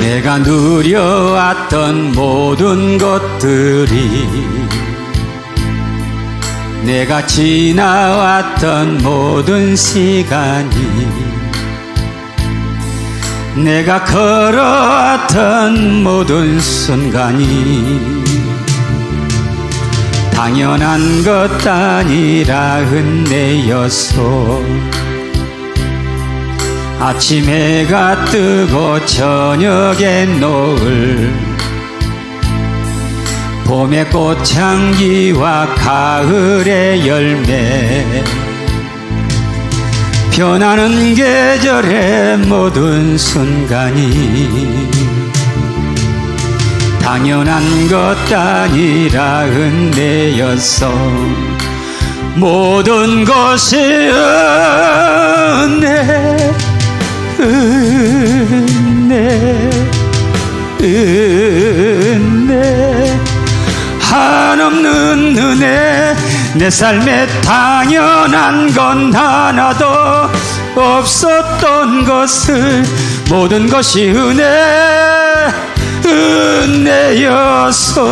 내가 누려왔던 모든 것들이, 내가 지나왔던 모든 시간이, 내가 걸어왔던 모든 순간이 당연한 것 아니라 은혜였소. 아침 해가 뜨고 저녁에 노을, 봄의 꽃향기와 가을의 열매, 변하는 계절의 모든 순간이 당연한 것 아니라 은혜였어. 모든 것이 은혜, 은혜, 한없는 은혜. 내 삶에 당연한 건 하나도 없었던 것을, 모든 것이 은혜였어.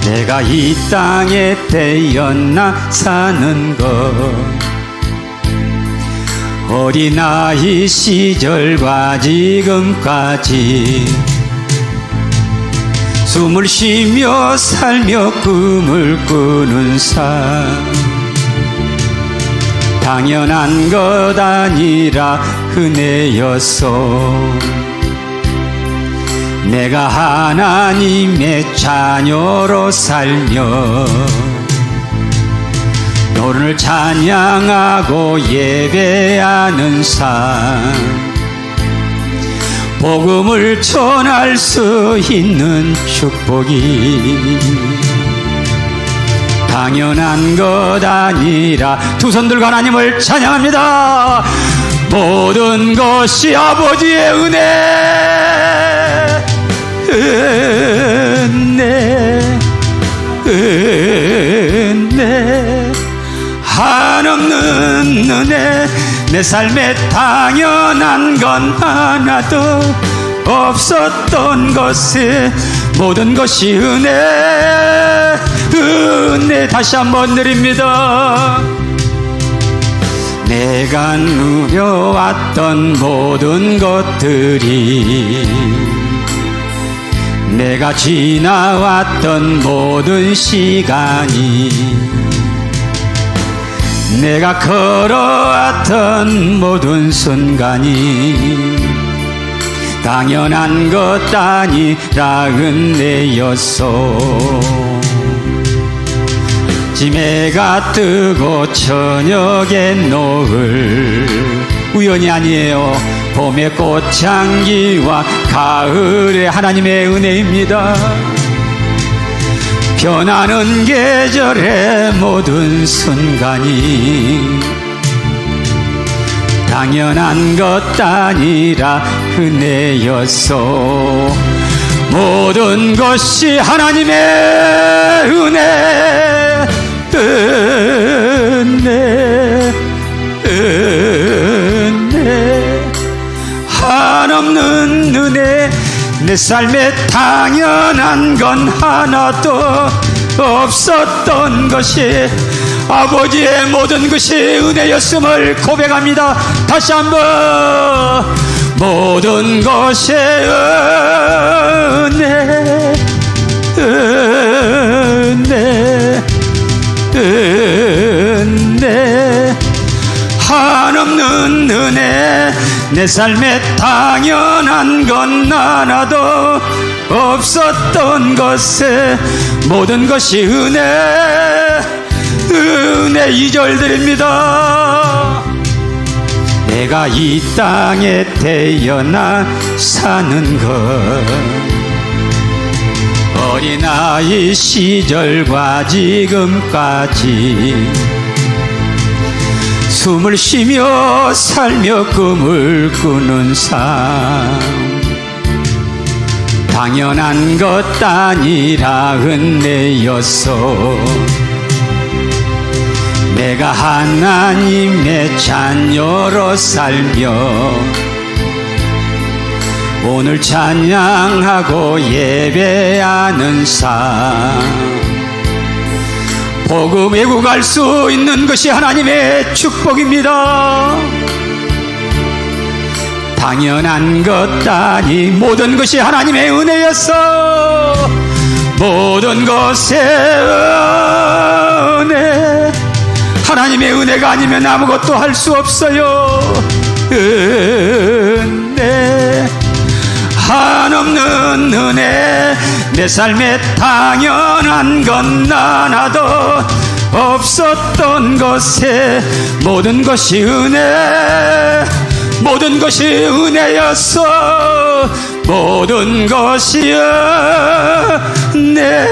내가 이 땅에 태어나 사는 것, 어린아이 시절과 지금까지 숨을 쉬며 살며 꿈을 꾸는 삶, 당연한 것 아니라 은혜였어. 내가 하나님의 자녀로 살며 너를 찬양하고 예배하는 삶, 복음을 전할 수 있는 축복이 당연한 것 아니라, 두 손 들고 하나님을 찬양합니다. 모든 것이 아버지의 은혜, 은혜, 한없는 은혜. 내 삶에 당연한 건 하나도 없었던 것에 모든 것이 은혜, 은혜. 다시 한번 드립니다. 내가 누려왔던 모든 것들이, 내가 지나왔던 모든 시간이, 내가 걸어왔던 모든 순간이 당연한 것 아니라 은혜였소. 아침해가 뜨고 저녁에 노을, 우연이 아니에요. 봄의 꽃향기와 가을의 하나님의 은혜입니다. 변하는 계절의 모든 순간이 당연한 것 아니라 은혜였소. 모든 것이 하나님의 은혜, 은혜, 은혜, 한없는 은혜. 내 삶에 당연한 건 하나도 없었던 것이 아버지의 모든 것이 은혜였음을 고백합니다. 다시 한번. 모든 것이 은혜, 은혜, 은혜, 한없는 은혜. 내 삶에 당연한 건 하나도 없었던 것에 모든 것이 은혜, 은혜. 2절 드립니다. 내가 이 땅에 태어나 사는 것, 어린아이 시절과 지금까지 숨을 쉬며 살며 꿈을 꾸는 삶, 당연한 것 아니라 은혜였소. 내가 하나님의 자녀로 살며 오늘 찬양하고 예배하는 삶 복음 외국할 수 있는 것이 하나님의 축복입니다. 당연한 것 아니 모든 것이 하나님의 은혜였어. 모든 것의 은혜 하나님의 은혜가 아니면 아무것도 할 수 없어요. 은혜 한없는 은혜 내 삶에 당연한 건 하나도 없었던 것에 모든 것이 은혜 모든 것이 은혜였어. 모든 것이 은혜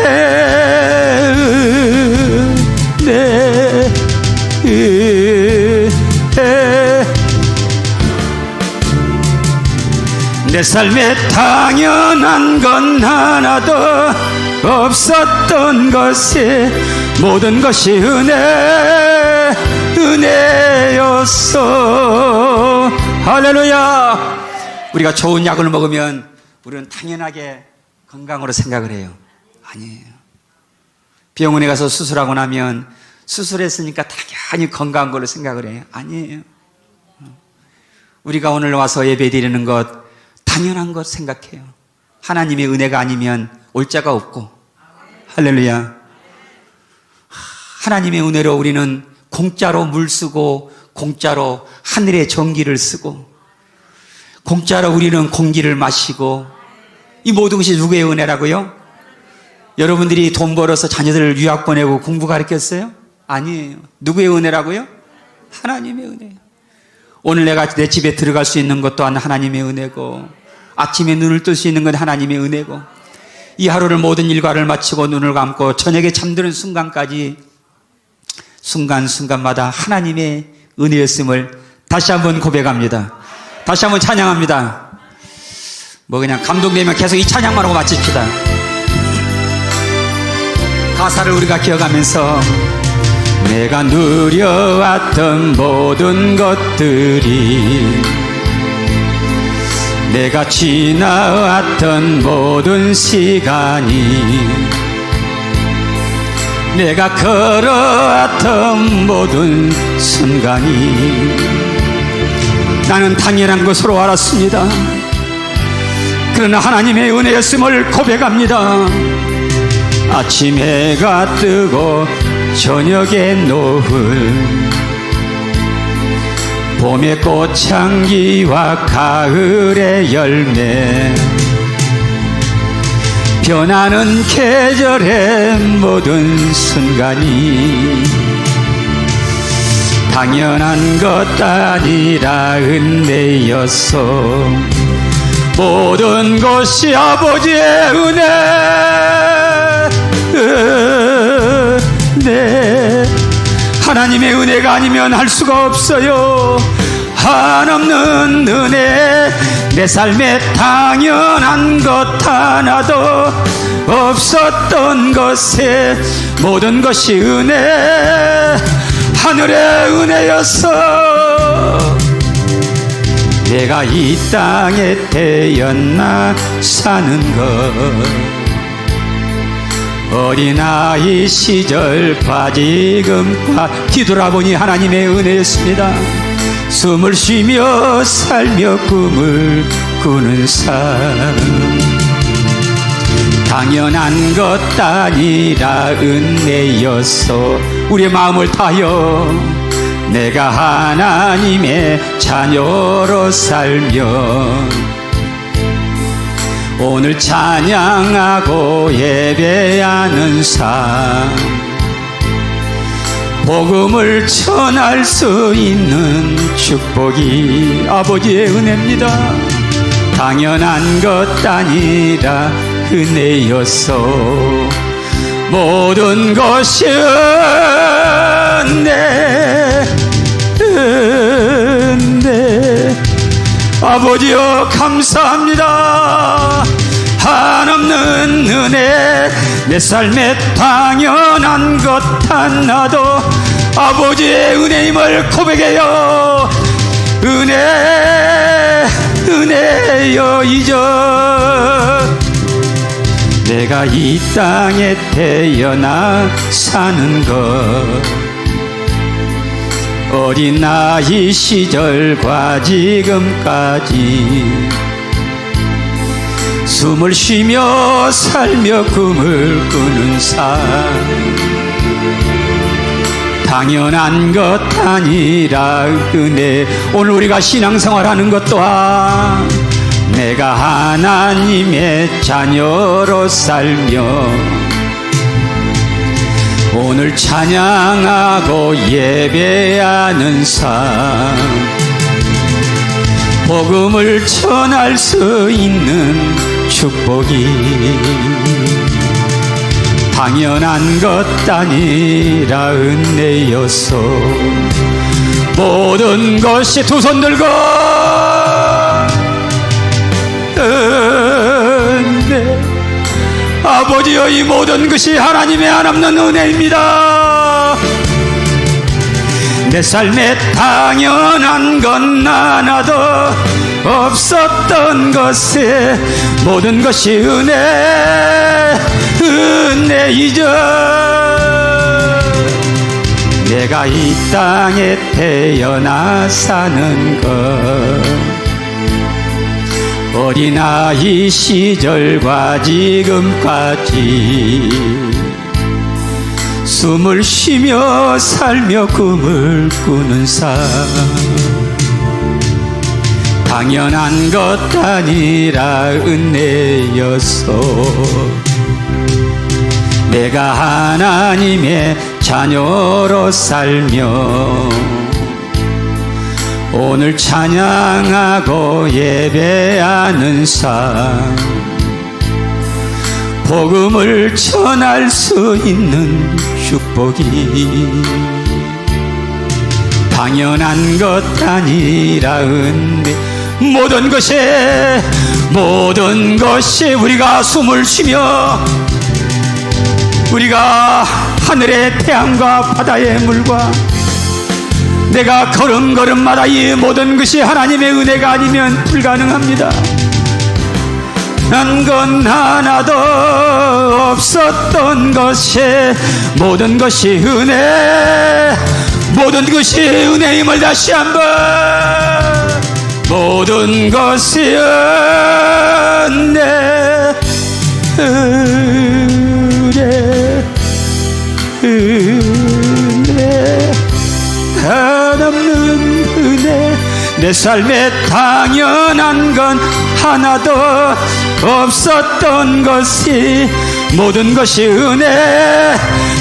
내 삶에 당연한 건 하나도 없었던 것이 모든 것이 은혜였어. 할렐루야. 우리가 좋은 약을 먹으면 우리는 당연하게 건강으로 생각을 해요. 아니에요. 병원에 가서 수술하고 나면 수술했으니까 당연히 건강한 걸로 생각을 해요. 아니에요. 우리가 오늘 와서 예배드리는 것 당연한 것 생각해요. 하나님의 은혜가 아니면 올 자가 없고. 할렐루야. 하나님의 은혜로 우리는 공짜로 물 쓰고 공짜로 하늘의 전기를 쓰고 공짜로 우리는 공기를 마시고 이 모든 것이 누구의 은혜라고요? 여러분들이 돈 벌어서 자녀들을 유학 보내고 공부 가르쳤어요? 아니에요. 누구의 은혜라고요? 하나님의 은혜예요. 오늘 내가 내 집에 들어갈 수 있는 것 또한 하나님의 은혜고 아침에 눈을 뜰 수 있는 건 하나님의 은혜고 이 하루를 모든 일과를 마치고 눈을 감고 저녁에 잠드는 순간까지 순간순간마다 하나님의 은혜였음을 다시 한번 고백합니다. 다시 한번 찬양합니다. 뭐 그냥 감동되면 계속 이 찬양만 하고 마칩시다. 가사를 우리가 기억하면서 내가 누려왔던 모든 것들이 내가 지나왔던 모든 시간이 내가 걸어왔던 모든 순간이 나는 당연한 것으로 알았습니다. 그러나 하나님의 은혜였음을 고백합니다. 아침 해가 뜨고 저녁에 노을 봄의 꽃향기와 가을의 열매 변하는 계절의 모든 순간이 당연한 것 아니라 은혜였어. 모든 것이 아버지의 은혜 하나님의 은혜가 아니면 할 수가 없어요. 한없는 은혜 내 삶에 당연한 것 하나도 없었던 것에 모든 것이 은혜 하늘의 은혜였어. 내가 이 땅에 태어나 사는 것 어린아이 시절 바지금과 뒤돌아보니 하나님의 은혜였습니다. 숨을 쉬며 살며 꿈을 꾸는 삶 당연한 것 아니라 은혜였어. 우리의 마음을 다하여 내가 하나님의 자녀로 살며 오늘 찬양하고 예배하는 삶 복음을 전할 수 있는 축복이 아버지의 은혜입니다. 당연한 것 아니라 은혜였어. 모든 것이 은혜 아버지여 감사합니다. 한없는 은혜 내 삶에 당연한 것 하나도 아버지의 은혜임을 고백해요. 은혜 은혜여 잊어. 내가 이 땅에 태어나 사는 것, 어린 나이 시절과 지금까지 숨을 쉬며 살며 꿈을 꾸는 삶, 당연한 것 아니라 은혜. 오늘 우리가 신앙생활하는 것 또한 내가 하나님의 자녀로 살며 오늘 찬양하고 예배하는 삶, 복음을 전할 수 있는 축복이 당연한 것 아니라 은혜여서 모든 것이 두 손 들고 은혜. 아버지여, 이 모든 것이 하나님의 한없는 은혜입니다. 내 삶에 당연한 건 하나도 없었던 것에 모든 것이 은혜이죠. 내가 이 땅에 태어나 사는 것, 어린아이 시절과 지금까지 숨을 쉬며 살며 꿈을 꾸는 삶, 당연한 것 아니라 은혜여서 내가 하나님의 자녀로 살며 오늘 찬양하고 예배하는 삶, 복음을 전할 수 있는 축복이 당연한 것 아니라 은혜. 모든 것이 우리가 숨을 쉬며 우리가 하늘의 태양과 바다의 물과 내가 걸음걸음마다 이 모든 것이 하나님의 은혜가 아니면 불가능합니다. 난 건 하나도 없었던 것이 모든 것이 은혜, 모든 것이 은혜임을 다시 한번, 모든 것이 은혜, 은혜, 한없는 은혜. 내 삶에 당연한 건 하나도 없었던 것이 모든 것이 은혜.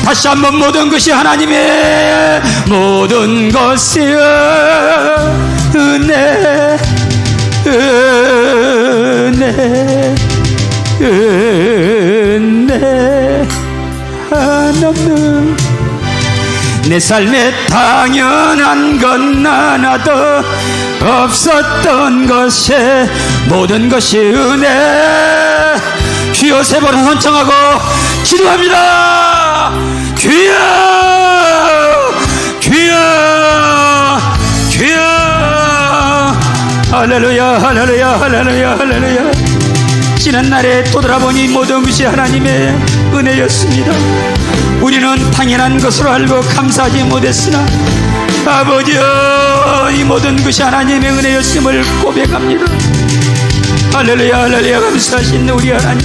다시 한번 모든 것이 하나님의, 모든 것이 은혜, 은혜, 은혜, 한없는. 내 삶에 당연한 건 하나도 없었던 것이 모든 것이 은혜. 주여, 세 번을 선창하고 기도합니다. 주여, 주여, 주여. 할렐루야, 할렐루야, 할렐루야, 할렐루야. 지난 날에 돌아보니 모든 것이 하나님의 은혜였습니다. 우리는 당연한 것으로 알고 감사하지 못했으나 아버지여, 이 모든 것이 하나님의 은혜였음을 고백합니다. 할렐루야, 할렐루야. 감사하신 우리 하나님,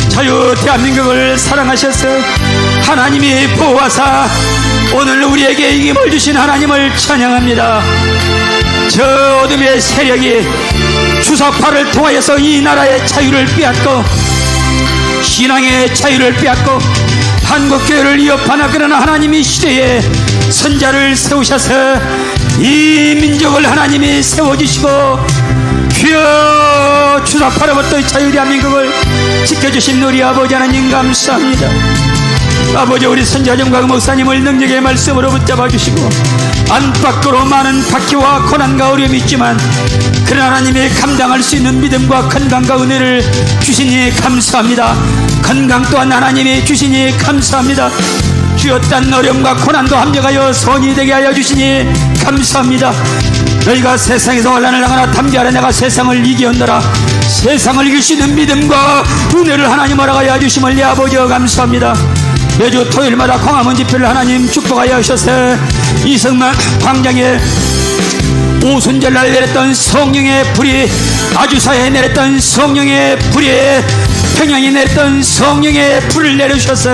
자유 대한민국을 사랑하셔서 하나님이 보호하사 오늘 우리에게 이 힘을 주신 하나님을 찬양합니다. 저 어둠의 세력이 주석파를 통하여서 이 나라의 자유를 빼앗고 신앙의 자유를 빼앗고 한국교회를 위협하나, 그러나 하나님이 시대에 선자를 세우셔서 이 민족을 하나님이 세워주시고 주여, 주사파로부터 자유 대한민국을 지켜주신 우리 아버지 하나님 감사합니다. 아버지, 우리 선자정과 목사님을 능력의 말씀으로 붙잡아 주시고 안팎으로 많은 박해와 고난과 어려움이 있지만 그러나 하나님이 감당할 수 있는 믿음과 건강과 은혜를 주시니 감사합니다. 건강 또한 하나님이 주시니 감사합니다. 주여, 딴 어려움과 고난도 합력하여 선이 되게 하여 주시니 감사합니다. 너희가 세상에서 환난을 당하나 담대하라. 내가 세상을 이기었노라. 세상을 이길 수 있는 믿음과 은혜를 하나님 허락하여 주심을 내 아버지여 감사합니다. 매주 토요일마다 광화문 집회를 하나님 축복하여 하셔서 이성만 광장에 오순절날 내렸던 성령의 불이, 아주사에 내렸던 성령의 불이, 평양에 내렸던 성령의 불을 내려주셔서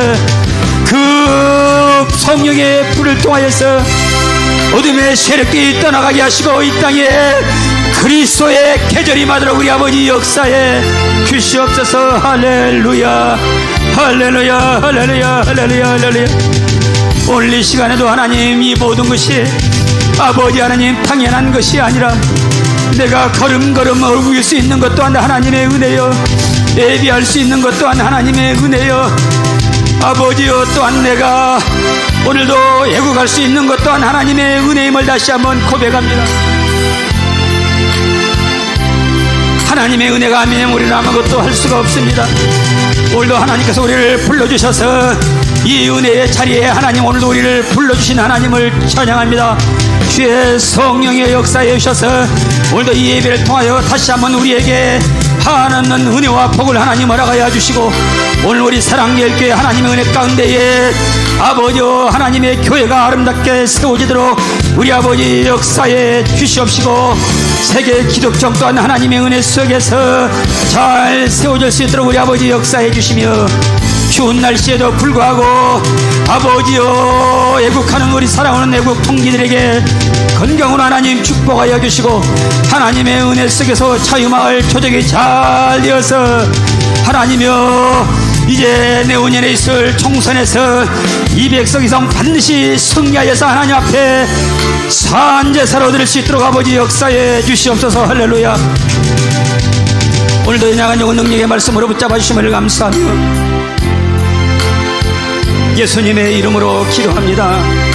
그 성령의 불을 통하여서 어둠의 세력들이 떠나가게 하시고 이 땅에 그리스도의 계절이 마도록 우리 아버지 역사에 주시옵소서. 할렐루야 할렐루야 할렐루야 할렐루야 할렐루야. 오늘 이 시간에도 하나님, 이 모든 것이 아버지 하나님 당연한 것이 아니라 내가 걸음걸음 어울릴 수 있는 것 또한 하나님의 은혜요, 예비할 수 있는 것 또한 하나님의 은혜요, 아버지요 또한 내가 오늘도 애국할 수 있는 것 또한 하나님의 은혜임을 다시 한번 고백합니다. 하나님의 은혜가 아니면 우리는 아무것도 할 수가 없습니다. 오늘도 하나님께서 우리를 불러주셔서 이 은혜의 자리에 하나님, 오늘도 우리를 불러주신 하나님을 찬양합니다. 주의 성령의 역사에 오셔서 오늘도 이 예배를 통하여 다시 한번 우리에게 한없는 은혜와 복을 하나님 허락하여 주시고, 오늘 우리 사랑예일교회 하나님의 은혜 가운데에 아버지 하나님의 교회가 아름답게 세워지도록 우리 아버지 역사에 주시옵시고, 세계 기독정 또한 하나님의 은혜 속에서 잘 세워질 수 있도록 우리 아버지 역사해 주시며, 추운 날씨에도 불구하고 아버지여 애국하는 우리 사랑하는 애국 통기들에게 건강을 하나님 축복하여 주시고, 하나님의 은혜 속에서 자유마을 조직이 잘 되어서 하나님이여 이제 내후년에 있을 총선에서 200석 이상 반드시 승리하여서 하나님 앞에 산제사로 드릴 수 있도록 아버지 역사해 주시옵소서. 할렐루야. 오늘도 연약한 영혼 능력의 말씀으로 붙잡아 주심을 감사하며 예수님의 이름으로 기도합니다.